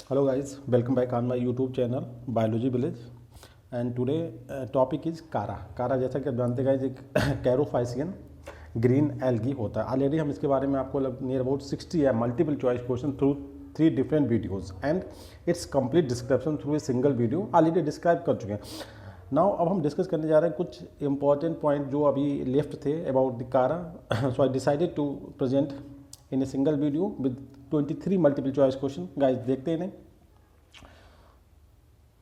Hello guys, welcome back on my YouTube channel Biology Village and today topic is कारा। कारा जैसा कि आप जानते हैं एक कैरोफाइसियन ग्रीन एल्गी होता है। ऑलरेडी हम इसके बारे में आपको नियर अबाउट 60 है multiple choice question through 3 different videos and it's complete description through a single video already describe कर चुके हैं। नाउ अब हम डिस्कस करने जा रहे हैं कुछ इंपॉर्टेंट पॉइंट जो अभी लेफ्ट थे about the Chara. So I decided to present in a single video with 23 multiple choice question. Guys देखते हैं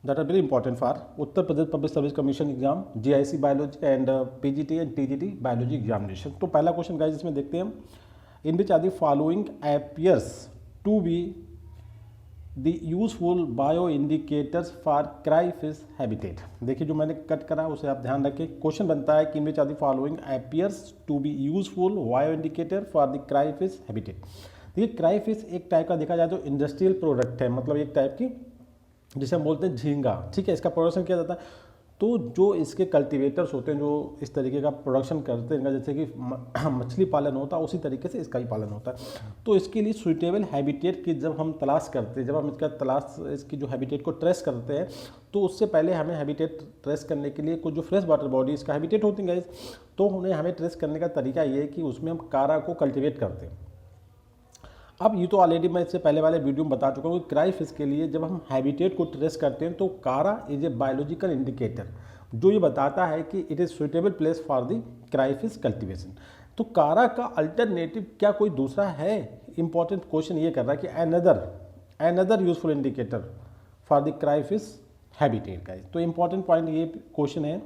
that are very important for Uttar Pradesh Public Service Commission exam, GIC biology and PGT and TGT biology examination। तो पहला question guys इसमें देखते हैं हम, in which are the following appears to be the useful bio indicators for crayfish habitat। देखिए जो मैंने cut करा उसे आप ध्यान रखें। क्वेश्चन बनता है कि in which are the following appears to be useful bio indicator for the crayfish habitat। देखिए क्राईफिश एक टाइप का देखा जाए तो इंडस्ट्रियल प्रोडक्ट है, मतलब एक टाइप की जिसे हम बोलते हैं झींगा, ठीक है। इसका प्रोडक्शन किया जाता है, तो जो इसके कल्टीवेटर्स होते हैं जो इस तरीके का प्रोडक्शन करते हैं, जैसे कि मछली पालन होता है उसी तरीके से इसका ही पालन होता है। तो इसके लिए सुइटेबल हैबिटेट की जब हम तलाश करते हैं, जब हम इसकी जो हैबिटेट को ट्रेस करते हैं, तो उससे पहले हमें हैबिटेट ट्रेस करने के लिए कुछ जो फ्रेश वाटर बॉडी इसका हैबिटेट होती है, तो उन्हें हमें ट्रेस करने का तरीका ये है कि उसमें हम कारा को कल्टिवेट करते हैं। अब ये तो ऑलरेडी मैं इससे पहले वाले वीडियो में बता चुका हूँ कि क्राईफिश के लिए जब हम हैबिटेट को ट्रेस करते हैं तो कारा इज ए बायोलॉजिकल इंडिकेटर जो ये बताता है कि it is suitable place for the crayfish cultivation. तो कारा का अल्टरनेटिव क्या कोई दूसरा है? इंपॉर्टेंट क्वेश्चन ये कर रहा है कि another useful indicator for the crayfish habitat का। तो इंपॉर्टेंट पॉइंट ये क्वेश्चन है,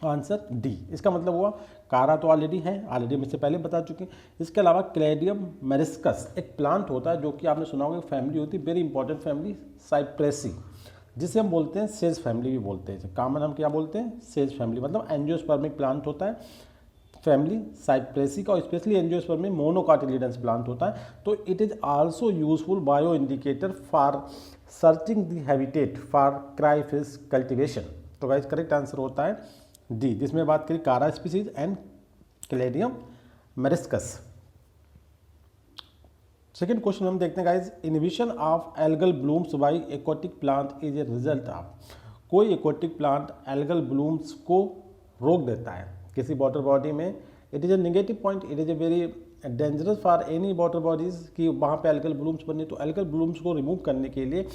आंसर डी। इसका मतलब हुआ कारा तो ऑलरेडी है, ऑलरेडी हम इससे पहले बता चुके हैं। इसके अलावा क्लैडियम मेरिस्कस एक प्लांट होता है जो कि आपने सुना होगा, फैमिली होती है वेरी इंपॉर्टेंट फैमिली साइप्रेसी, जिसे हम बोलते हैं सेज फैमिली भी बोलते हैं। कॉमन हम क्या बोलते हैं? सेज फैमिली, मतलब एंजियोस्पर्मिक प्लांट होता है फैमिली साइप्रेसी का, और स्पेशली एंजियोस्पर्मिक मोनोकाटिलिडन्स प्लांट होता है। तो it is also useful bio indicator for searching the habitat for crayfish cultivation. तो गाइस करेक्ट आंसर होता है डी, जिसमें बात करी Chara species and Cladium mariscus. Second question हम देखते हैं guys, inhibition of algal blooms by aquatic plant is a result of. कोई एक्वाटिक प्लांट एल्गल ब्लूम्स को रोक देता है किसी वाटर बॉडी में, it is a negative point, it is a very dangerous for any water bodies कि वहाँ पे एल्गल ब्लूम्स बने। तो एल्गल ब्लूम्स को रिमूव करने के लिए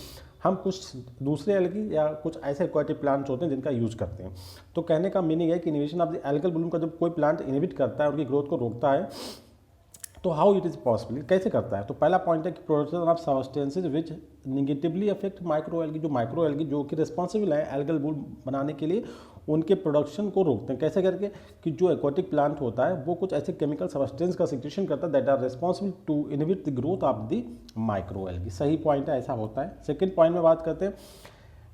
हम कुछ दूसरे एल्गी या कुछ ऐसे एक्वाटिक प्लांट्स होते हैं जिनका यूज़ करते हैं। तो कहने का मीनिंग है कि inhibition of the algal Bloom का जब कोई प्लांट इनहिबिट करता है, उनकी ग्रोथ को रोकता है, तो हाउ इट इज़ पॉसिबल, कैसे करता है? तो पहला पॉइंट है कि production of substances which negatively affect micro algae. जो माइक्रो एल्गी जो कि रिस्पॉन्सिबल है एल्गल ब्लूम बनाने के लिए, उनके प्रोडक्शन को रोकते हैं। कैसे करके? कि जो एक्वाटिक प्लांट होता है वो कुछ ऐसे केमिकल सब्सटेंस का सिक्रेशन करता है that are responsible to inhibit the growth of the micro algae. सही पॉइंट है, ऐसा होता है। सेकेंड पॉइंट में बात करते हैं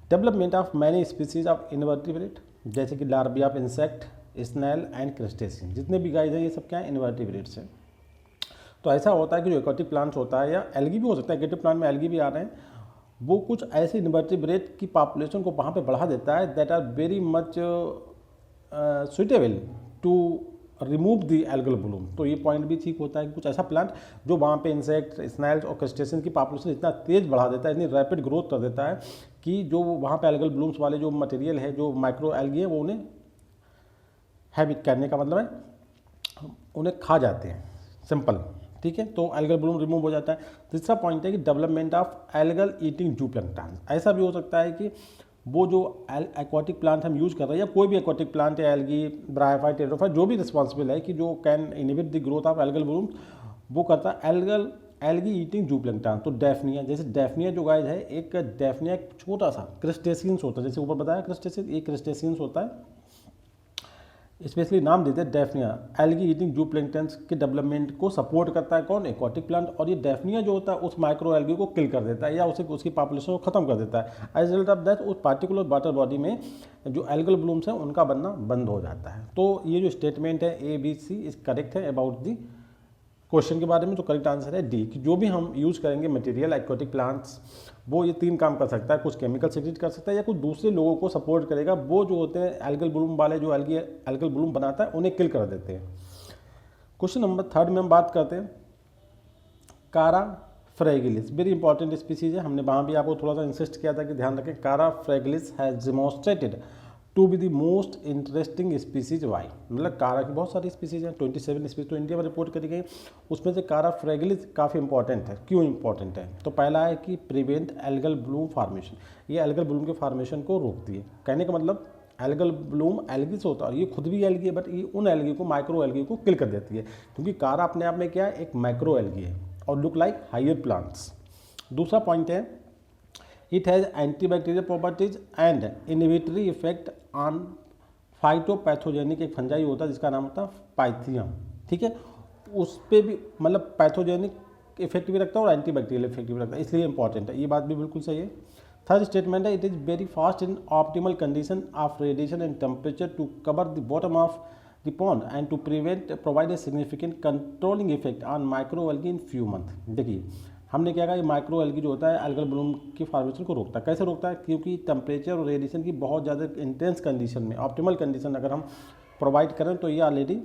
development of many species of invertebrate, जैसे कि larvae of insect, snail and crustacean. जितने भी गाइस हैं ये सब क्या है? इनवर्टिब्रेट्स हैं। तो ऐसा होता है कि जो एक्वाटिक प्लांट्स होता है या एल्गी भी हो सकता है, एक्वाटिक प्लांट में एल्गी भी आ रहे हैं, वो कुछ ऐसे इनवर्टिब्रेट की पॉपुलेशन को वहाँ पे बढ़ा देता है that are very much suitable to remove the algal bloom. तो ये पॉइंट भी ठीक होता है कि कुछ ऐसा प्लांट जो वहाँ पे इंसेक्ट, स्नेल्स और क्रस्टेशियन की पॉपुलेशन इतना तेज बढ़ा देता है, इतनी रैपिड ग्रोथ कर देता है कि जो वहाँ पे एल्गल ब्लूम्स वाले जो मटेरियल है, जो माइक्रो एल्गी है, वो उन्हें हैबिट करने का मतलब है उन्हें खा जाते हैं, सिंपल, ठीक है। तो एल्गल ब्लूम रिमूव हो जाता है। तीसरा पॉइंट है कि डेवलपमेंट ऑफ एल्गल ईटिंग जूप्लैंक्टन। ऐसा भी हो सकता है कि वो जो एक्वाटिक प्लांट हम यूज कर रहे हैं या कोई भी एक्वाटिक प्लांट है, एल्गी, ब्रायोफाइट, टेट्रोफाइट, जो भी रिस्पॉन्सिबल है कि जो can inhibit the growth of algal Bloom, वो करता है एल्गी ईटिंग जूप्लैंक्टन। तो डेफनिया, जैसे डेफनिया जो गाइस है, एक डेफनिया एक छोटा सा क्रस्टेशियंस होता है, जैसे ऊपर बताया क्रस्टेशियन, एक क्रस्टेशियंस होता है, स्पेशली नाम देते हैं डेफनिया। एल्गी ईटिंग जूप्लैंक्टन्स के डेवलपमेंट को सपोर्ट करता है कौन? Aquatic plant. और ये डेफनिया जो होता है उस माइक्रो एल्गी को किल कर देता है या उसे उसकी पॉपुलेशन को खत्म कर देता है। एज रिजल्ट ऑफ दैट उस पार्टिकुलर वाटर बॉडी में जो एल्गल ब्लूम्स हैं उनका बनना बंद हो जाता है। तो ये जो स्टेटमेंट है A B C is correct है अबाउट दी क्वेश्चन के बारे में। तो करेक्ट आंसर है डी, कि जो भी हम यूज़ करेंगे मटेरियल एक्वाटिक प्लांट्स, वो ये 3 काम कर सकता है, कुछ केमिकल सिक्रेट कर सकता है या कुछ दूसरे लोगों को सपोर्ट करेगा। वो जो होते हैं एल्गल ब्लूम वाले, जो एल्गल ब्लूम बनाता है, उन्हें किल कर देते हैं। क्वेश्चन नंबर 3 में हम बात करते हैं कारा फ्रेगिलिस वेरी इंपॉर्टेंट स्पीसीज है, हमने वहाँ भी आपको थोड़ा सा इंसिस्ट किया था कि ध्यान रखें, Chara fragilis has demonstrated to be the most interesting species why, मतलब कारा की बहुत सारी स्पीसीज हैं, 27 स्पीसीज तो इंडिया में रिपोर्ट करी गई, उसमें से कारा फ्रेगिलिस काफ़ी इंपॉर्टेंट है। क्यों इंपॉर्टेंट है? तो पहला है कि प्रिवेंट एल्गल ब्लूम फार्मेशन, ये एल्गल ब्लूम के फार्मेशन को रोकती है। कहने का मतलब एल्गल ब्लूम एल्गी से होता है, ये खुद भी एल्गी है, बट ये उन एल्गी को, माइक्रो एल्गी को किल कर देती है, क्योंकि कारा अपने आप में क्या है, एक माइक्रो एल्गी है और लुक लाइक हायर प्लांट्स। दूसरा पॉइंट है, it has antibacterial properties and inhibitory effect on phytopathogenic, एक फंजाई होता है जिसका नाम होता है पाइथियम, ठीक है, उस पर भी मतलब पैथोजेनिक इफेक्ट भी रखता है और एंटीबैक्टीरियल इफेक्ट भी रखता है, इसलिए इंपॉर्टेंट है, ये बात भी बिल्कुल सही है। थर्ड स्टेटमेंट है, it is very fast in optimal condition of radiation and temperature to cover the bottom of the pond and to provide a significant controlling effect on micro algae in few month. देखिए हमने क्या कहा, ये micro algae जो होता है algal Bloom की formation को रोकता है। कैसे रोकता है? क्योंकि टेम्परेचर और रेडिएशन की बहुत ज़्यादा इंटेंस कंडीशन में, ऑप्टिमल कंडीशन अगर हम प्रोवाइड करें तो ये ऑलरेडी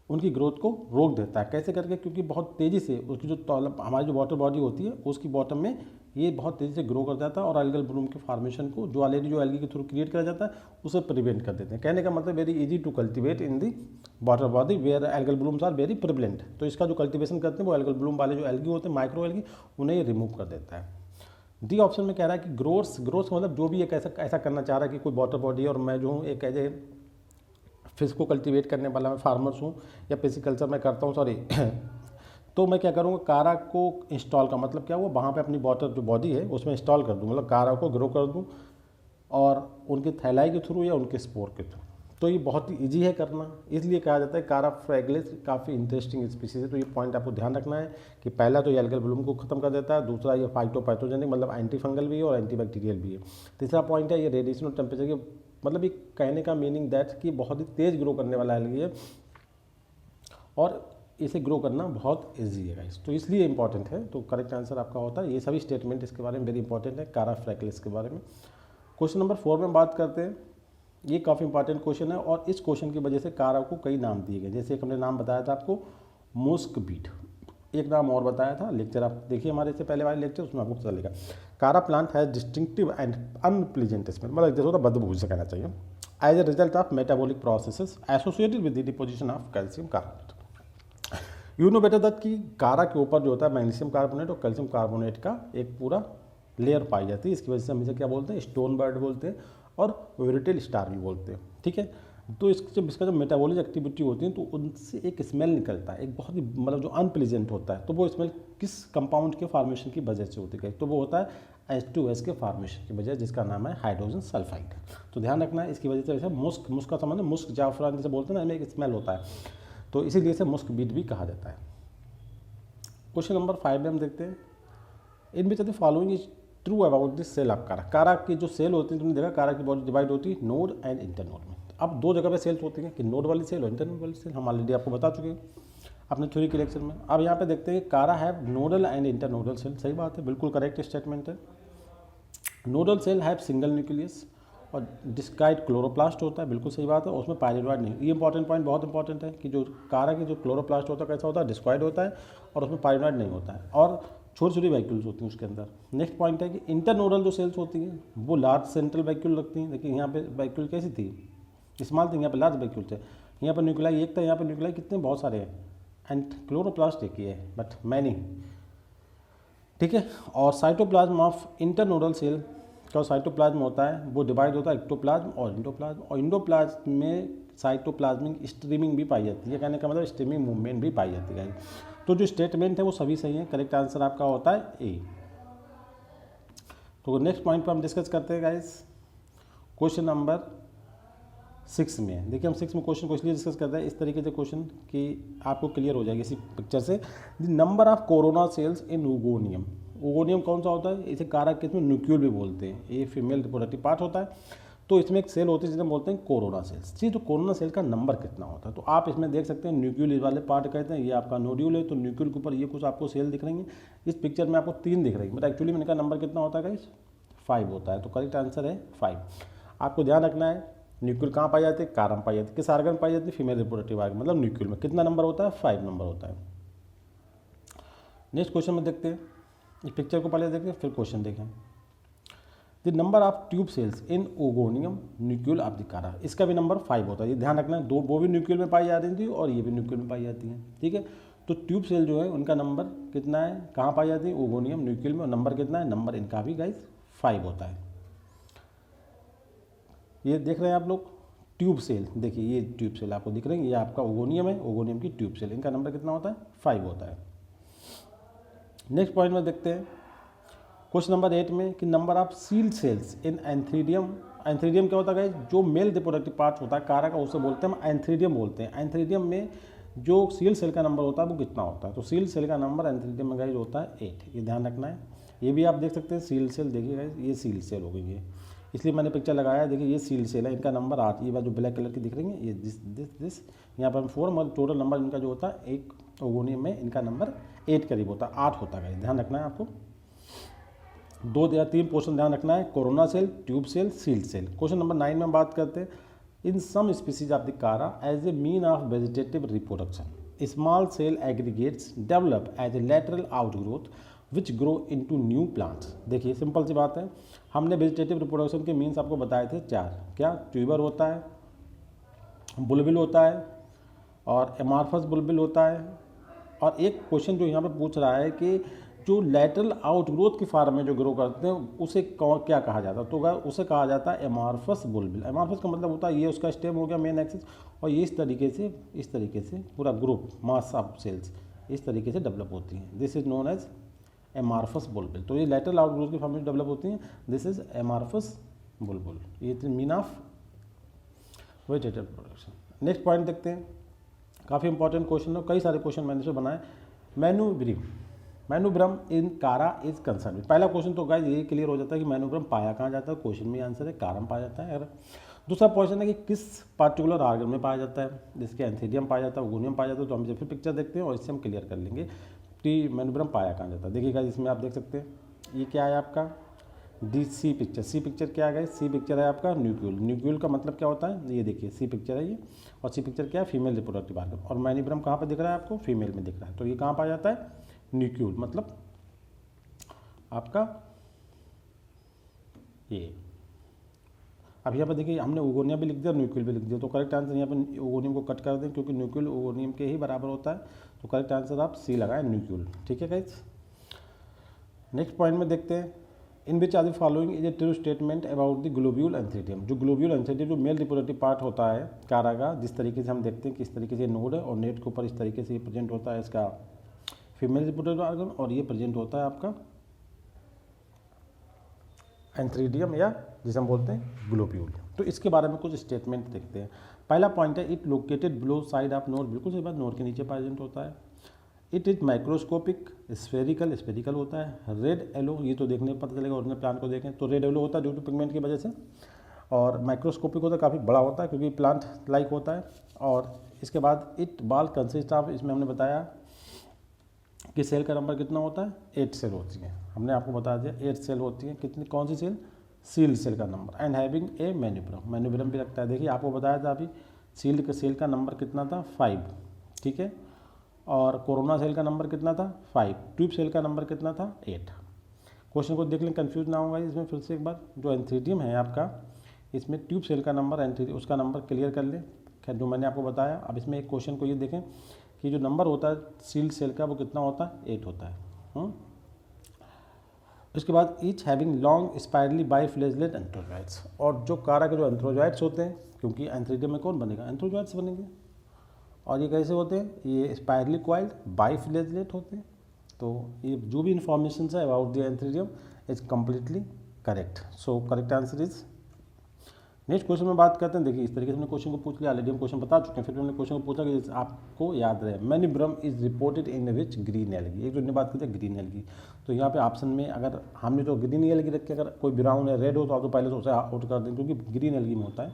उनकी ग्रोथ को रोक देता है। कैसे करके? क्योंकि बहुत तेज़ी से उसकी जो हमारी जो वाटर बॉडी होती है उसकी बॉटम में ये बहुत तेज़ी से ग्रो कर जाता है और एल्गल ब्लूम के फॉर्मेशन को जो ऑलरेडी जो एल्गी के थ्रू क्रिएट करा जाता है उसे प्रिवेंट कर देते हैं। कहने का मतलब very easy to cultivate in the water body where algal blooms are very prevalent. तो इसका जो कल्टिवेशन करते हैं वो एल्गल ब्लूम वाले जो एल्गी होते हैं, माइक्रो एल्गी, उन्हें ये रिमूव कर देता है। डी ऑप्शन में कह रहा है कि ग्रोथ मतलब जो भी एक ऐसा करना चाह रहा है कि कोई वाटर बॉडी, और मैं जो हूँ एक एज ए फिश को कल्टीवेट करने वाला मैं फार्मर्स हूँ या पिसिकल्चर मैं करता हूँ, सॉरी तो मैं क्या करूँगा, कारा को इंस्टॉल का मतलब क्या हुआ, वहाँ पे अपनी वाटर जो बॉडी है उसमें इंस्टॉल कर दूँ, मतलब कारा को ग्रो कर दूँ और उनके थैलाई के थ्रू या उनके स्पोर के थ्रू। तो ये बहुत ही ईजी है करना, इसलिए कहा जाता है कारा फ्रेगिलिस काफ़ी इंटरेस्टिंग स्पीसीज है। तो ये पॉइंट आपको ध्यान रखना है कि पहला तो ये एल्गल ब्लूम को खत्म कर देता है, दूसरा ये फाइटोपैथोजेनिक मतलब एंटी फंगल भी है और एंटीबैक्टीरियल भी है, तीसरा पॉइंट है ये रेडिएशन और टेम्परेचर के मतलब ये कहने का मीनिंग दैट कि बहुत ही तेज़ ग्रो करने वाला एल्गी है और इसे ग्रो करना बहुत ईजी है गाइस, तो इसलिए इंपॉर्टेंट है। तो करेक्ट आंसर आपका होता है, ये सभी स्टेटमेंट इसके बारे में वेरी इंपॉर्टेंट है कारा फ्रेगिलिस के बारे में। क्वेश्चन नंबर 4 में बात करते हैं, ये काफ़ी इंपॉर्टेंट क्वेश्चन है और इस क्वेश्चन की वजह से कारा को कई नाम दिए गए, जैसे एक हमने नाम बताया था आपको मुस्क बीट, एक नाम और बताया था, लेक्चर आप देखिए हमारे से पहले वाले लेक्चर, उसमें आपको पता चलेगा। Chara plant has distinctive and unpleasant smell, मतलब जैसे होता बदबू से कहना चाहिए, as a result of metabolic processes associated with the deposition of calcium carbonate. You know better that कि कारा के ऊपर जो होता है मैग्नीशियम कार्बोनेट और कैल्शियम कार्बोनेट का एक पूरा लेयर पाई जाती है, इसकी वजह से हम इसे क्या बोलते हैं, स्टोन बर्ड बोलते हैं और वेरिटेल स्टार भी बोलते हैं, ठीक है। तो इसका जो मेटाबॉलिक एक्टिविटी होती है तो उनसे एक स्मेल निकलता है, एक बहुत ही मतलब जो अनप्लीजेंट होता है, तो वो स्मेल किस कंपाउंड के फॉर्मेशन की वजह से होती है, तो वो होता है H2S के फॉर्मेशन की वजह, जिसका नाम है हाइड्रोजन सल्फाइड। तो ध्यान रखना है, इसकी वजह से जैसे मुस्क का संबंध है, मुस्क जाफरान जैसे बोलते हैं ना, इनमें एक स्मेल होता है, तो इसीलिए इसे मुस्क बीट भी कहा जाता है। क्वेश्चन नंबर 5 में हम देखते हैं, in which of the following is true about this cell of कारा। कारा की जो सेल होती है, तुमने देखा कारा की बॉडी डिवाइड होती है नोड एंड इंटरनोड में। अब दो जगह पे सेल्स होती हैं कि नोड वाली सेल और इंटरनोड वाली सेल, हम ऑलरेडी आपको बता चुके हैं अपने थ्योरी के लेक्चर में। अब यहाँ पे देखते हैं chara have nodal and internodal cell, सही बात है, बिल्कुल करेक्ट स्टेटमेंट है। Nodal cell have single nucleus और डिस्काइड क्लोरोप्लास्ट होता है, बिल्कुल सही बात है, और उसमें पायरिनोइड नहीं। ये इंपॉर्टेंट पॉइंट, बहुत इंपॉर्टेंट है कि जो कारा की जो क्लोरोप्लास्ट होता है कैसा होता है, डिस्काइड होता है और उसमें पायरिनोइड नहीं होता है और छोटी छोटी वैक्यूल्स होती हैं उसके अंदर। नेक्स्ट पॉइंट है कि इंटरनोडल जो सेल्स होती हैं वो लार्ज सेंट्रल वैक्यूल रखती हैं। देखिए यहाँ पे वैक्यूल कैसी थी, स्मॉल थी, यहाँ पे लार्ज वैक्यूल थे, यहाँ पर न्यूक्लियाई एक था, यहाँ पर न्यूक्लियाई कितने बहुत सारे हैं, एंड क्लोरोप्लास्ट एक ही है बट मैनी, ठीक है। और साइटोप्लाज्म ऑफ इंटरनोडल सेल का साइटोप्लाज्म होता है वो डिवाइड होता है एक्टोप्लाज्म और इंडोप्लाज्म, और इंडोप्लाज्म में साइटोप्लाज्मिक स्ट्रीमिंग भी पाई जाती है, कहने का मतलब स्ट्रीमिंग मूवमेंट भी पाई जाती है। तो जो स्टेटमेंट है वो सभी सही है, करेक्ट आंसर आपका होता है ए। तो नेक्स्ट पॉइंट पर हम डिस्कस करते हैं गाइस, क्वेश्चन नंबर 6 में। देखिए हम 6 में क्वेश्चन को इसलिए डिस्कस करते हैं इस तरीके से क्वेश्चन कि आपको क्लियर हो जाएगी इसी पिक्चर से। The number of corona cells in oogonium, oogonium कौन सा होता है, इसे कारा के इसमें न्यूक्यूल भी बोलते हैं, ये फीमेल रिप्रोडक्टिव पार्ट होता है। तो इसमें एक सेल होती है जिसे बोलते हैं कोरोना सेल्स। जी, तो कोरोना सेल का नंबर कितना होता है, तो आप इसमें देख सकते हैं न्यूक्यूल वाले पार्ट कहते हैं, ये आपका नोड्यूल है, तो न्यूक्यूल के ऊपर ये कुछ आपको सेल दिख रही है, इस पिक्चर में आपको 3 दिख रही है, बट एक्चुअली में इनका नंबर कितना होता है गाइस, 5 होता है। तो करेक्ट आंसर है 5। आपको ध्यान रखना है न्यूक्यूल कहाँ पाई जाती है, कारा में पाई जाती है, किस आर्गन पाई जाती है, फीमेल रिप्रोडक्टिव आर्गन, मतलब न्यूक्यूल में कितना नंबर होता है, 5 नंबर होता है। नेक्स्ट क्वेश्चन में देखते हैं, इस पिक्चर को पहले देखते हैं फिर क्वेश्चन देखें। The number of tube cells in oogonium nucule of the Chara, इसका भी नंबर 5 होता है। ये ध्यान रखना है, दो वो भी न्यूक्लियल में पाई जाती थी और ये भी न्यूक्लियल में पाई जाती हैं, ठीक है। तो ट्यूब सेल जो है उनका नंबर कितना है, कहाँ पाई जाती है, ओगोनियम न्यूक्लियल में, और नंबर कितना है, नंबर इनका भी गाइस 5 होता है। ये देख रहे हैं आप लोग ट्यूब सेल, देखिए ये ट्यूब सेल आपको दिख रही है, ये आपका ओगोनियम है, ओगोनियम की ट्यूब सेल, इनका नंबर कितना होता है, 5 होता है। नेक्स्ट पॉइंट में देखते हैं क्वेश्चन नंबर 8 में कि number of shield cells in antheridium. Antheridium क्या होता है, जो मेल रिप्रोडक्टिव पार्ट होता है कारा का, उसे बोलते हैं हम एंथ्रीडियम बोलते हैं। एंथ्रीडियम में जो सील सेल का नंबर होता है वो कितना होता है, तो सील सेल का नंबर एंथ्रीडियम में गाइस होता है 8, ये ध्यान रखना है। ये भी आप देख सकते हैं सील सेल, देखिए गाइस ये सील सेल हो गई है, इसलिए मैंने पिक्चर लगाया, देखिए ये सील सेल है, इनका नंबर 8, ये बात जो ब्लैक कलर की दिख रही है ये दिस यहाँ पर हम 4, मगर टोटल नंबर इनका जो होता है एक ओगोनियम में इनका नंबर 8 करीब होता है, 8 होता है, ध्यान रखना है आपको। 2 या 3 पोर्शन ध्यान रखना है, corona cell, tube cell, shield cell. Question number 9 में बात करते हैं, in some species of the chara as a mean of vegetative reproduction small cell aggregates develop as a lateral outgrowth which grow into new plants. देखिए simple सी बात है, हमने vegetative reproduction के मीन्स आपको बताए थे 4, क्या, ट्यूबर होता है, बुलबिल होता है और एमार्फस बुलबिल होता है, और एक क्वेश्चन जो यहाँ पे पूछ रहा है कि जो लैटरल आउटग्रोथ की फॉर्म में जो ग्रो करते हैं उसे क्या कहा जाता है, तो उसे कहा जाता है एमार्फस बुलबिल। एमार्फस का मतलब होता है ये उसका स्टेम हो गया मेन एक्सिस, और ये इस तरीके से पूरा ग्रुप मास ऑफ सेल्स इस तरीके से डेवलप होती हैं, this is known as amorphous bulbil. तो ये लैटरल आउटग्रोथ की फॉर्म में डेवलप होती हैं, दिस इज एमार्फस बुलबुल, ये mean of vegetative production. Next point देखते हैं, काफ़ी इंपॉर्टेंट क्वेश्चन है, कई सारे क्वेश्चन मैंने इसे बनाए। मैन्यूब्रम इन कारा इज कंसर्न। पहला क्वेश्चन तो गाइस ये क्लियर हो जाता है कि मैन्यूब्रम पाया कहाँ जाता है, क्वेश्चन में आंसर है कारम पाया जाता है। अगर दूसरा क्वेश्चन है कि किस पार्टिकुलर आर्गन में पाया जाता है, जिसके एंथीडियम पाया जाता है, ओगोनियम पाया जाता है, तो हम फिर पिक्चर देखते हैं और इससे हम क्लियर कर लेंगे कि मैन्यूब्रम पाया कहाँ जाता है। देखिएगा इसमें आप देख सकते हैं ये क्या है आपका सी पिक्चर क्या है, सी पिक्चर है आपका न्यूक्लियल का मतलब क्या होता है, ये देखिए सी पिक्चर है ये, और सी पिक्चर क्या है, फीमेल रिप्रोडक्टिव ऑर्गन, और मैन्यूब्रम कहाँ पे दिख रहा है आपको, फीमेल में दिख रहा है, तो ये कहाँ पाया जाता है, न्यूक्लियल, मतलब आपका ये। अब यहाँ पर देखिए हमने ओगोनियम भी लिख दिया, न्यूक्लियल भी लिख दिया, तो करेक्ट आंसर यहाँ पर ओगोनियम को कट कर दें क्योंकि न्यूक्लियल ओगोनियम के ही बराबर होता है, तो करेक्ट आंसर आप सी लगाएं, न्यूक्लियल। ठीक है गाइस, नेक्स्ट पॉइंट में देखते हैं, in which are the following is a true statement about the globule antheridium. जो ग्लोब्यूल एंथीडियम जो मेल रिप्रोडक्टिव पार्ट होता है कारा का, जिस तरीके से हम देखते हैं किस तरीके से नोड है और नेट के ऊपर इस तरीके से ये प्रेजेंट होता है इसका फीमेल रिप्रोडक्टिव ऑर्गन, और ये प्रेजेंट होता है आपका एंथीडियम या जिसे हम बोलते हैं ग्लोब्यूल। तो इसके बारे में कुछ स्टेटमेंट देखते हैं। पहला पॉइंट है it located below side of node, बिल्कुल सही बात, नोड के नीचे प्रेजेंट होता है। इट इज माइक्रोस्कोपिक, स्फेरिकल होता है। रेड येलो, ये तो देखने पता चलेगा ओरिजिनल प्लांट को देखें तो रेड येलो होता है ड्यू टू पिगमेंट की वजह से, और माइक्रोस्कोपिक होता है, काफ़ी बड़ा होता है क्योंकि प्लांट लाइक होता है। और इसके बाद इट बाल कंसिस्ट ऑफ, इसमें हमने बताया कि सेल का नंबर कितना होता है, 8 सेल होती है, हमने आपको बता दिया 8 सेल होती है। कितनी, कौन सी सेल, सील सेल का नंबर, एंड हैविंग ए मैन्यूब्रम भी रखता है। देखिए आपको बताया था अभी सील्ड के सेल का नंबर कितना था, 5, ठीक है, और कोरोना सेल का नंबर कितना था, 5, ट्यूब सेल का नंबर कितना था, 8। क्वेश्चन को देख लें, कंफ्यूज ना होगा इसमें, फिर से एक बार, जो एंथीडियम है आपका इसमें ट्यूब सेल का नंबर, उसका नंबर क्लियर कर लें, खैर जो मैंने आपको बताया। अब इसमें एक क्वेश्चन को ये देखें कि जो नंबर होता है सील सेल का वो कितना होता है, 8 होता है। उसके बाद each having long spirally biflagellate antherozoids, और जो कारा के जो एंथ्रोजॉइड्स होते हैं, क्योंकि एंथीडियम में कौन बनेगा, एंथ्रोजॉइड्स बनेंगे, और ये कैसे होते हैं, ये स्पायरली क्वाइल्ड बाइफ्लेजलेट होते हैं। तो ये जो भी इंफॉर्मेशन है about the antheridium is completely correct, so correct answer is. Next question में बात करते हैं, देखिए इस तरीके से हमने क्वेश्चन को पूछ लिया, ऑलरेडी हम क्वेश्चन बता चुके हैं, फिर हमने क्वेश्चन को पूछा कि आपको याद रहे, manubrium is reported in which green algae, एक जो हमने बात की थी ग्रीन एल्गी, तो यहाँ पे ऑप्शन में अगर हमने तो ग्रीन एल्गी रख के, अगर कोई ब्राउन है रेड हो तो आप तो पहले तो उसे आउट कर दें क्योंकि ग्रीन एल्गी में होता है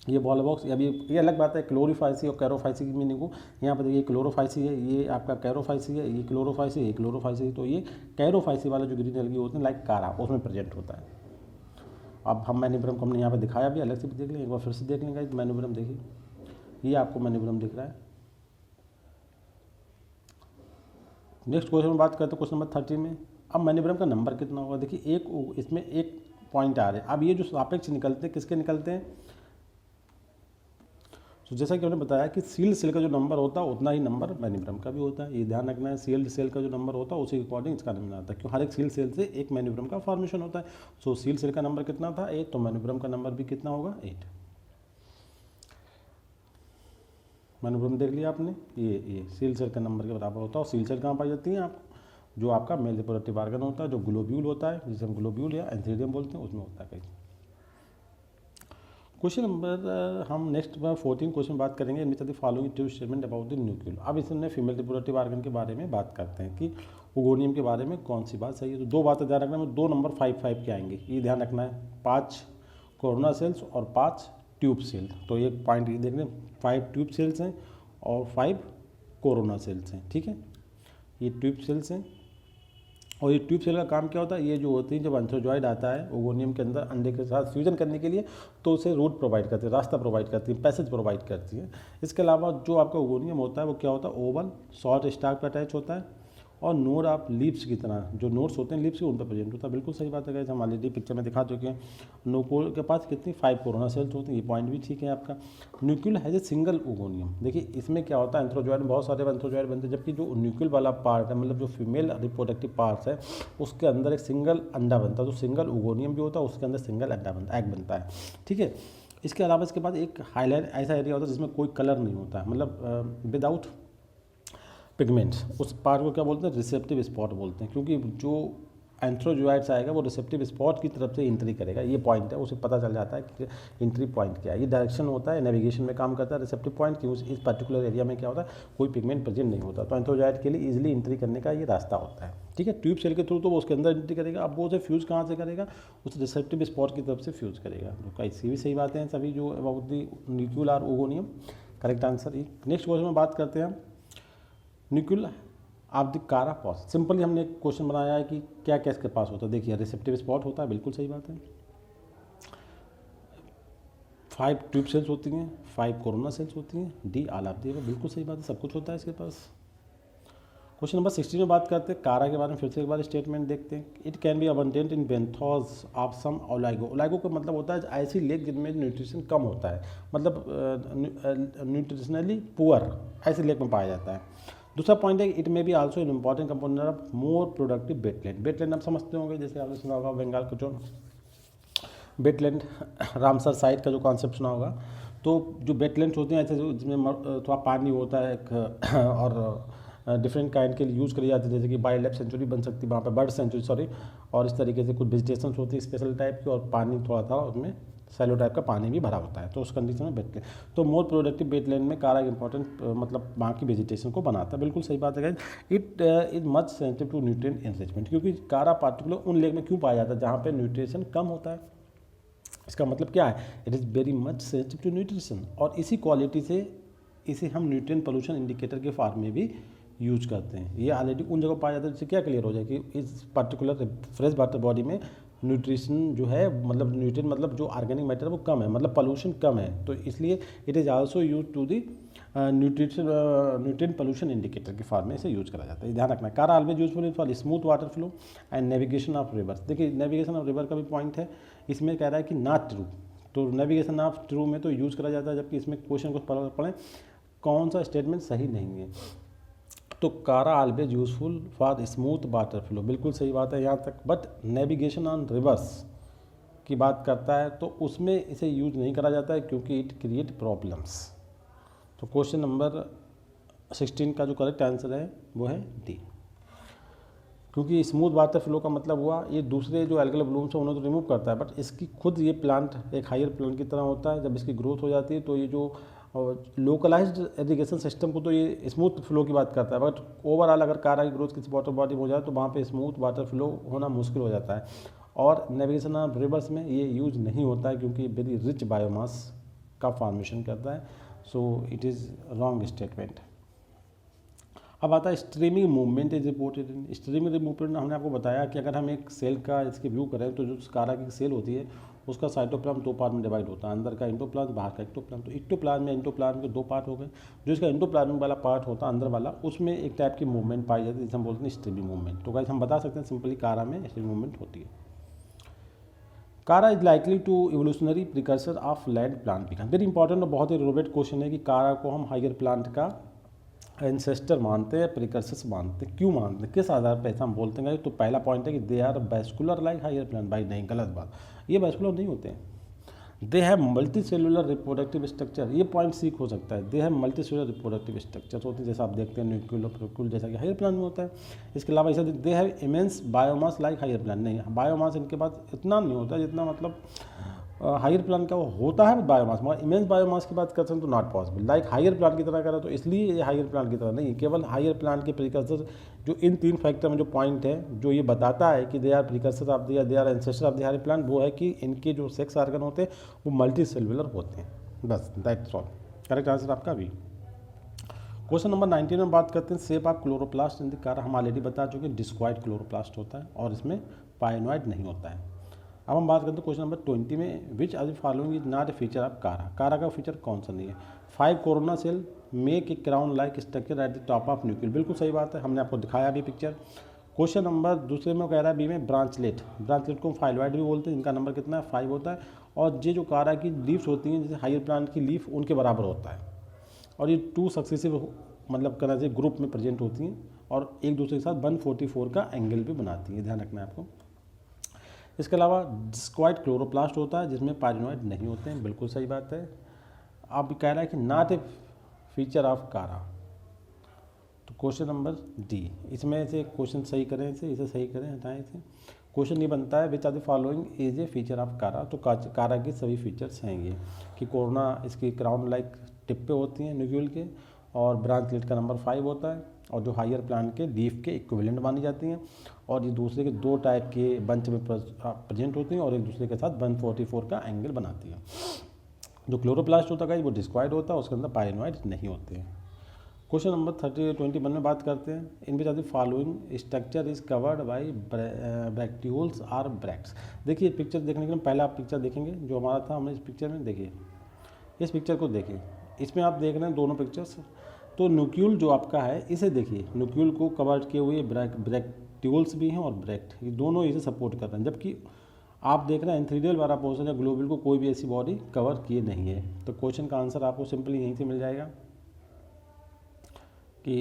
ये बॉल बॉक्स। अभी ये अलग बात है क्लोरोफाइसी और कैरोफाइसी की मीनिंग को, यहाँ पर देखिए क्लोरोफाइसी है, ये आपका कैरोफाइसी है, ये क्लोरोफाइसी, ये क्लोरोफाइसी, तो ये कैरोफाइसी वाला जो ग्रीन एल्गी होते हैं लाइक कारा, उसमें प्रेजेंट होता है। अब हम मैन्यूब्रम को हमने यहाँ पे दिखाया भी, अलग से भी देख लें, एक बार फिर से देख लेंगे मैन्यूब्रम। देखिए ये आपको मैन्यूब्रम दिख रहा है, नेक्स्ट क्वेश्चन में बात करते हैं क्वेश्चन नंबर 13 में। अब मैनिब्रम का नंबर कितना होगा, देखिए इसमें एक पॉइंट आ रहे हैं। अब ये जो सापेक्ष निकलते हैं किसके निकलते हैं, तो जैसा कि हमने बताया कि सील्ड सेल का जो नंबर होता है उतना ही नंबर मैनिब्रम का भी होता है। ये ध्यान रखना है, सील्ड सेल का जो नंबर होता है उसी के अकॉर्डिंग इसका नंबर आता है, क्यों हर एक सील्ड सेल से एक मैनिब्रम का फॉर्मेशन होता है। सो सील्ड सेल का नंबर कितना था 8, तो मैनिब्रम का नंबर भी कितना होगा 8। मैनिब्रम देख लिया आपने, ये सील्ड सेल का नंबर के बराबर होता है। और सील्ड सेल कहाँ पाई जाती है, आपको जो आपका मेल रिप्रोडक्टिव ऑर्गन होता है, जो ग्लोब्यूल होता है, जिसे हम ग्लोब्यूल या एंथीरियम बोलते हैं, उसमें होता है कहीं। क्वेश्चन नंबर हम नेक्स्ट 14 क्वेश्चन बात करेंगे। इनमें से following true statement about the nucule. अब इसमें फीमेल रिप्रोडक्टिव ऑर्गन के बारे में बात करते हैं कि ओगोनियम के बारे में कौन सी बात सही है। तो दो बातें ध्यान रखना है, 2 नंबर 5 के आएंगे, ये ध्यान रखना है। 5 कोरोना सेल्स और 5 ट्यूब सेल। तो एक पॉइंट ये देख लें, 5 ट्यूब सेल्स हैं और 5 कोरोना सेल्स हैं, ठीक है। ये ट्यूब सेल्स हैं और ये ट्यूब सेल का काम क्या होता है, ये जो होती है जब एंथ्रोजॉइड आता है ओगोनियम के अंदर अंडे के साथ फ्यूजन करने के लिए, तो उसे रूट प्रोवाइड करती है, रास्ता प्रोवाइड करती है, पैसेज प्रोवाइड करती है। इसके अलावा जो आपका ओगोनियम होता है वो क्या होता है, ओवल शॉर्ट स्टाक पर अटैच होता है और नोड आप लीव्स की तरह, जो नोड्स होते हैं लीव्स के उन पर प्रेजेंट होता है। बिल्कुल सही बात है गाइस, हम ऑलरेडी पिक्चर में दिखा चुके हैं। न्यूक्लियल के पास कितनी 5 कोरोना सेल्स होती हैं, ये पॉइंट भी ठीक है आपका। न्यूक्लियल हैज ए सिंगल ओगोनियम। देखिए इसमें क्या होता है, एंथ्रोजॉइड बहुत सारे एंथ्रोजॉइड बनते हैं, जबकि जो न्यूक्लियल वाला पार्ट है, मतलब जो फीमेल रिप्रोडक्टिव पार्ट्स है, उसके अंदर एक सिंगल अंडा बनता है। तो सिंगल ओगोनियम जो होता है उसके अंदर सिंगल अंडा बनता है, एग बनता है, ठीक है। इसके अलावा इसके बाद एक हाईलाइट ऐसा एरिया होता है जिसमें कोई कलर नहीं होता है, मतलब विदाउट पिगमेंट्स। उस पार्ट को क्या बोलते हैं, रिसेप्टिव स्पॉट बोलते हैं, क्योंकि जो एंथ्रोजॉइड्स आएगा वो रिसेप्टिव स्पॉट की तरफ से एंट्री करेगा। ये पॉइंट है, उसे पता चल जाता है कि एंट्री पॉइंट क्या है। ये डायरेक्शन होता है, नेविगेशन में काम करता है रिसेप्टिव पॉइंट की। इस पर्टिकुलर एरिया में क्या होता है, कोई पिगमेंट प्रेजेंट नहीं होता, तो एंथ्रोजॉइड के लिए इजीली एंट्री करने का ये रास्ता होता है, ठीक है। ट्यूब सेल के थ्रू तो वो उसके अंदर एंट्री करेगा। अब वो उसे फ्यूज़ कहाँ से करेगा, उस रिसेप्टिव स्पॉट की तरफ से फ्यूज़ करेगा। जो कैसी भी सही बातें हैं सभी जो about the nucule are oogonium, correct answer. Next question में बात करते हैं न्यूक्लियल ऑफ द कारा पॉस। सिंपली हमने एक क्वेश्चन बनाया है कि क्या क्या इसके पास होता है। देखिए रिसेप्टिव स्पॉट होता है, बिल्कुल सही बात है। 5 ट्यूब सेल्स होती हैं, 5 कोरोना सेल्स होती हैं, डी ऑल ऑफ द, बिल्कुल सही बात है, सब कुछ होता है इसके पास। क्वेश्चन नंबर 16 में बात करते हैं कारा के बारे में। फिर से एक बार स्टेटमेंट देखते हैं। It can be abundant in benthos of some oligo. Oligo का मतलब होता है ऐसी लेक जिनमें न्यूट्रिशन कम होता है, मतलब न्यूट्रिशनली पुअर, ऐसी लेक में पाया जाता है। दूसरा पॉइंट है it may be also an important component of more productive wetland. Wetland आप समझते होंगे, जैसे आपने सुना होगा बंगाल का जो वेटलैंड, रामसर साइट का जो कॉन्सेप्ट सुना होगा। तो जो वेटलैंड्स होते हैं ऐसे जिसमें थोड़ा पानी होता है और डिफरेंट काइंड के लिए यूज़ करी जाती है, जैसे कि वाइल्ड लाइफ सेंचुरी बन सकती है वहाँ पर, बर्ड सेंचुरी सॉरी, और इस तरीके से कुछ वेजिटेशन होती है स्पेशल टाइप की, और पानी थोड़ा था उसमें सैलो टाइप का पानी भी भरा होता है, तो उस कंडीशन में वेटलैंड। तो मोर प्रोडक्टिव वेटलैंड में कारा इंपॉर्टेंट मतलब वहाँ की वेजिटेशन को बनाता है, बिल्कुल सही बात है। It is much sensitive to nutrient enrichment, क्योंकि कारा पार्टिकुलर उन लेक में क्यों पाया जाता है जहाँ पे न्यूट्रिशन कम होता है। इसका मतलब क्या है, it is very much sensitive to nutrition, और इसी क्वालिटी से इसे हम न्यूट्रिएंट पोल्यूशन इंडिकेटर के फॉर्म में भी यूज करते हैं। ये ऑलरेडी उन जगह पाया जाता है, जिससे क्या क्लियर हो जाए कि इस पर्टिकुलर फ्रेश वाटर बॉडी में न्यूट्रिशन जो है, मतलब न्यूट्रिएंट मतलब जो ऑर्गेनिक मैटर है वो कम है, मतलब पोल्यूशन कम है, तो इसलिए it is also use to the nutrient pollution indicator के फॉर्म में इसे यूज करा जाता है। ध्यान रखना, chara always useful for smooth water flow and navigation of rivers. देखिए नेविगेशन ऑफ रिवर का भी पॉइंट है, इसमें कह रहा है कि नॉट ट्रू, तो नेविगेशन ऑफ ट्रू में तो यूज़ करा जाता है, जबकि इसमें क्वेश्चन को पढ़ें कौन सा स्टेटमेंट सही नहीं है। तो कारा always useful for smooth water flow, बिल्कुल सही बात है यहाँ तक, बट नेविगेशन ऑन रिवर्स की बात करता है तो उसमें इसे यूज नहीं करा जाता है क्योंकि इट क्रिएट प्रॉब्लम्स। तो क्वेश्चन नंबर 16 का जो करेक्ट आंसर है वो है डी, क्योंकि स्मूथ वाटर फ्लो का मतलब हुआ ये दूसरे जो एल्गल ब्लूम्स हैं उन्हें तो रिमूव करता है, बट इसकी खुद ये प्लांट एक हायर प्लांट की तरह होता है। जब इसकी ग्रोथ हो जाती है तो ये जो लोकलाइज्ड इरिगेशन सिस्टम को तो ये स्मूथ फ्लो की बात करता है, बट ओवरऑल अगर कारा की ग्रोथ किसी वाटर बॉडी में हो जाए तो वहाँ पे स्मूथ वाटर फ्लो होना मुश्किल हो जाता है। और नेविगेशन ऑफ रिवर्स में ये यूज नहीं होता है क्योंकि वेरी रिच बायोमास का फॉर्मेशन करता है। So it is wrong statement. अब आता है streaming movement is reported in. Streaming movement हमने आपको बताया कि अगर हम एक सेल का इसके व्यू करें तो जो कारा की सेल होती है उसका साइटोप्लाज्म 2 पार्ट में डिवाइड होता है, अंदर का एंडोप्लाज्म, बाहर का एक्टोप्लाज्म। तो एक्टोप्लाज्म में एंडोप्लाज्म के 2 पार्ट हो गए। जो इसका एंडोप्लाज्म वाला पार्ट होता है अंदर वाला, उसमें एक टाइप की मूवमेंट पाई जाती है जिसे हम बोलते हैं स्ट्रीमिंग मूवमेंट। तो गाइस हम बता सकते हैं सिंपली कारा में स्ट्रीमिंग मूवमेंट होती है। Chara is likely to evolutionary precursor of land plant become. Very important और बहुत ही रिलेवेंट क्वेश्चन है कि कारा को हम हायर प्लांट का एंसेस्टर मानते हैं, प्रिकर्सर्स मानते हैं। क्यों मानते हैं, किस आधार पर ऐसा हम बोलते हैं? तो पहला पॉइंट है कि they are vascular like higher plant. भाई नहीं, गलत बात, ये वैस्कुलर नहीं होते हैं। They have multi cellular reproductive structure, ये पॉइंट सीख हो सकता है। They have multi cellular reproductive structure होते हैं, जैसा आप देखते हैं न्यूक्लियर प्रोक्यूल जैसा कि हायर प्लांट में होता है। इसके अलावा ऐसा they have immense biomass like higher plant. नहीं, बायोमास इनके पास इतना नहीं होता जितना मतलब हायर प्लांट का वो होता है बायोमास, मगर इमेंस बायोमास की बात करते हैं तो not possible like higher plant की तरह करें। तो इसलिए ये हायर प्लांट की तरह नहीं, केवल हायर प्लांट के प्रिकर्सर जो इन 3 फैक्टर में जो पॉइंट है जो ये बताता है कि they are precursor of they are ancestor of the higher plant, वो है कि इनके जो सेक्स आर्गन होते हैं वो मल्टी सेलुलर होते हैं। बस दैट्स ऑल। करेक्ट आंसर आपका भी। क्वेश्चन नंबर 19 में बात करते हैं shape of chloroplast in the कारा। हम ऑलरेडी बता चुके हैं डिस्क्वाइड क्लोरोप्लास्ट होता है और इसमें पाइनॉइड नहीं होता है। अब हम बात करते हैं क्वेश्चन नंबर 20 में, which are the following is not a feature of कारा। कारा का फीचर कौन सा नहीं है? 5 corona cell make a crown like structure at the top of nucleus. बिल्कुल सही बात है, हमने आपको दिखाया भी पिक्चर। क्वेश्चन नंबर दूसरे में कह रहा है बी में ब्रांचलेट। ब्रांचलेट को फाइलॉइड भी बोलते हैं, जिनका नंबर कितना है 5 होता है। और ये जो कारा की लीव्स होती हैं जैसे हायर प्लांट की लीफ उनके बराबर होता है। और ये 2 सक्सेसिव मतलब करना चाहिए ग्रुप में प्रेजेंट होती हैं और एक दूसरे के साथ 144 का एंगल भी बनाती है, ध्यान रखना है आपको। इसके अलावा डिस्क्वाइड क्लोरोप्लास्ट होता है जिसमें पाइरिनॉइड नहीं होते हैं, बिल्कुल सही बात है। अब कह रहा है कि not a feature of chara. तो क्वेश्चन नंबर डी, इसमें से क्वेश्चन सही करें, इसे सही करें, हटाएं इसे। क्वेश्चन नहीं बनता है which are the following is a feature of chara. तो कारा के सभी फीचर्स हैं ये कि कोरोना इसकी क्राउन लाइक टिप पे होती हैं न्यूक्लियल के, और ब्रांचलेट का नंबर 5 होता है, और जो हायर प्लांट के लीफ के इक्विवेलेंट मानी जाती हैं, और ये दूसरे के 2 टाइप के बंच में प्रेजेंट होती हैं और एक दूसरे के साथ 144 का एंगल बनाती है। जो क्लोरोप्लास्ट होता है वो डिस्क्वाइड होता है, उसके अंदर पाइरिनॉइड नहीं होते हैं। क्वेश्चन नंबर 21 में बात करते हैं, in which are the following structure is covered by bracteoles are bracts. देखिए पिक्चर देखने के लिए पहले आप पिक्चर देखेंगे जो हमारा था, हमने इस पिक्चर में देखिए, इस पिक्चर को देखिए, इसमें आप देख रहे हैं दोनों पिक्चर्स। तो न्यूक्लियल जो आपका है इसे देखिए, न्यूक्लियल को कवर किए हुए ब्रैक्टियोल्स भी हैं और ब्रैक्ट, ये दोनों इसे सपोर्ट कर रहे हैं, जबकि आप देख रहे हैं एंथीरियल वाला पोर्शन या ग्लोब्यूल को कोई भी ऐसी बॉडी कवर किए नहीं है। तो क्वेश्चन का आंसर आपको सिंपली यहीं से मिल जाएगा कि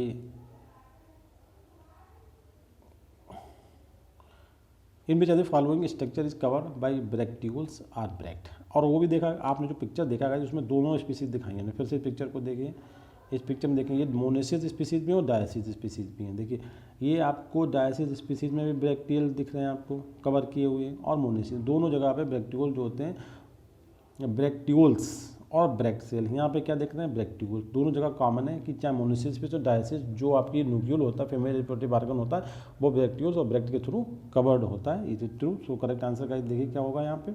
in which are the following structure is covered by bracteoles are bract. और वो भी देखा आपने जो पिक्चर देखा है उसमें दोनों स्पीसीज दिखाई हैं। फिर से पिक्चर को देखिए, इस पिक्चर में देखेंगे मोनेसिस स्पीसीज भी और डायसिस स्पीसीज भी हैं। देखिए ये आपको डायसिस स्पीसीज में भी ब्रैक्टियल दिख रहे हैं आपको कवर किए हुए, और मोनेसिस दोनों जगह पे ब्रैक्टियोल जो होते हैं, ब्रैक्टियोल्स और ब्रैक्ट सेल, यहाँ पे क्या देख रहे हैं ब्रैक्टियोल, दोनों जगह कॉमन है कि चाहे मोनेसिस पे तो डायसिस जो आपकी न्यूक्लियल होता है फीमेल रिप्रोडक्टिव ऑर्गन होता है वो ब्रैक्टियोल्स और ब्रैक्ट के थ्रू कवर्ड होता है, is true. So correct answer का देखिए क्या होगा यहाँ पे,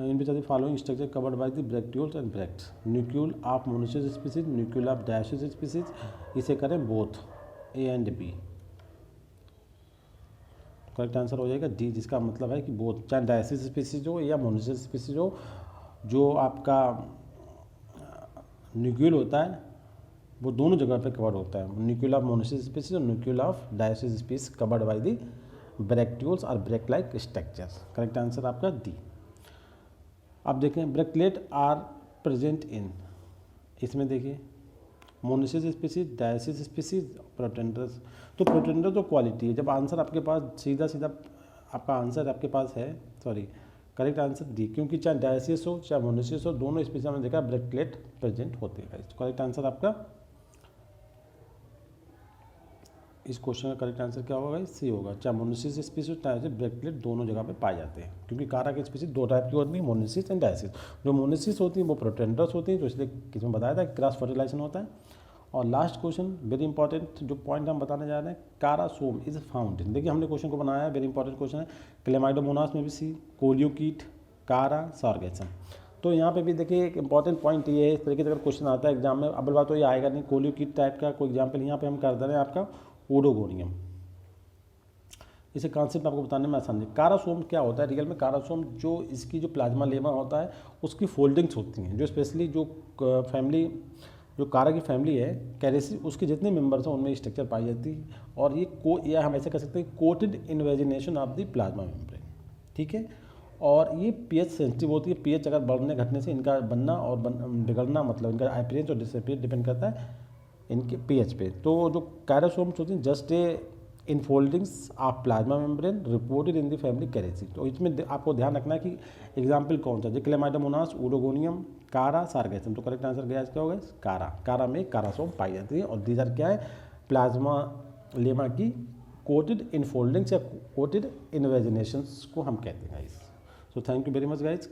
in which are the following structure covered by the bracteoles and bracts. Nucule of monoecious species, nucule of dioecious species, इसे करें both A and B. Correct answer हो जाएगा डी, जिसका मतलब है कि बोथ, चाहे डायसिस स्पीसीज हो या मोनेसिस स्पीसीज हो, जो आपका न्यूक्लियल होता है वो दोनों जगह पे कवर्ड होता है। न्यूक्लियल ऑफ मोनेसिस स्पीसीज और nucule of dioecious species covered by the bracteoles और bract like structures. Correct answer आपका डी। अब देखें ब्रैक्टलेट आर प्रेजेंट इन, इसमें देखिए monoecious species, dioecious species, protandrous. तो प्रोटेंडर तो क्वालिटी है, जब आंसर आपके पास सीधा आपका आंसर आपके पास है, सॉरी करेक्ट आंसर डी, क्योंकि चाहे डायसिस हो चाहे मोनेसिस हो दोनों स्पीसीज में देखा ब्रैक्टलेट प्रेजेंट होते हैं। तो करेक्ट आंसर आपका इस क्वेश्चन का करेक्ट आंसर क्या होगा, सी होगा, चाहे मोनेसिस स्पीसीज चाहे ब्रैक्टलेट दोनों जगह पे पाए जाते हैं, क्योंकि कारा की स्पीसीज 2 टाइप की होती है, मोनेसिस एंड डायसिस। जो मोनेसिस होती हैं वो प्रोटेंडर्स होती हैं, तो इसलिए किसमें बताया था क्रॉस फर्टिलाइजेशन होता है। और लास्ट क्वेश्चन वेरी इंपॉर्टेंट जो पॉइंट हम बताने जा रहे हैं, कारासोम इज फाउंड इन, देखिए हमने क्वेश्चन को बनाया है, वेरी इंपॉर्टेंट क्वेश्चन है, क्लेमाइडोमोनास में भी सी, कोलियोकीट, कारा, सार्गेसम। तो यहाँ पे भी देखिए एक इंपॉर्टेंट पॉइंट ये है, इस तरीके से अगर क्वेश्चन आता है एग्जाम में, अब बात तो ये आएगा नहीं, कोलियोकीट टाइप का कोई एग्जाम्पल यहाँ पे हम कर दे रहे हैं आपका ओडोगोनियम। इसे कॉन्सेप्ट आपको बताने में आसानी है। कारासोम क्या होता है रियल में? कारासोम जो इसकी जो प्लाज्मा लेमा होता है उसकी फोल्डिंग्स होती हैं, जो स्पेशली जो फैमिली जो कारा की फैमिली है कैरेसी, उसके जितने मेंबर्स हैं उनमें स्ट्रक्चर पाई जाती है। और ये या हम ऐसे कह सकते हैं coated invagination of the plasma membrane, ठीक है। और ये पीएच सेंसिटिव होती है। पीएच अगर बढ़ने घटने से इनका बनना और बिगड़ना, मतलब इनका अपीयरेंस और डिसअपीयरेंस डिपेंड करता है इनके पीएच पे। तो जो कैरोसोम्स होती हैं just a infoldings of plasma membrane reported in the family Characeae. तो इसमें आपको ध्यान रखना है कि एग्जाम्पल कौन सा, क्लेमाइडोमोनास, ओरोगोनियम, कारा, सार्गेसम। तो करेक्ट आंसर गया क्या होगा? कारा। कारा में कारासोम पाई जाती है और दीज आर क्या है? प्लाज्मा लेमा की कोटेड इनफोल्डिंग्स या कोटेड इन्वेजिनेशंस को हम कहते हैं guys. So thank you very much guys.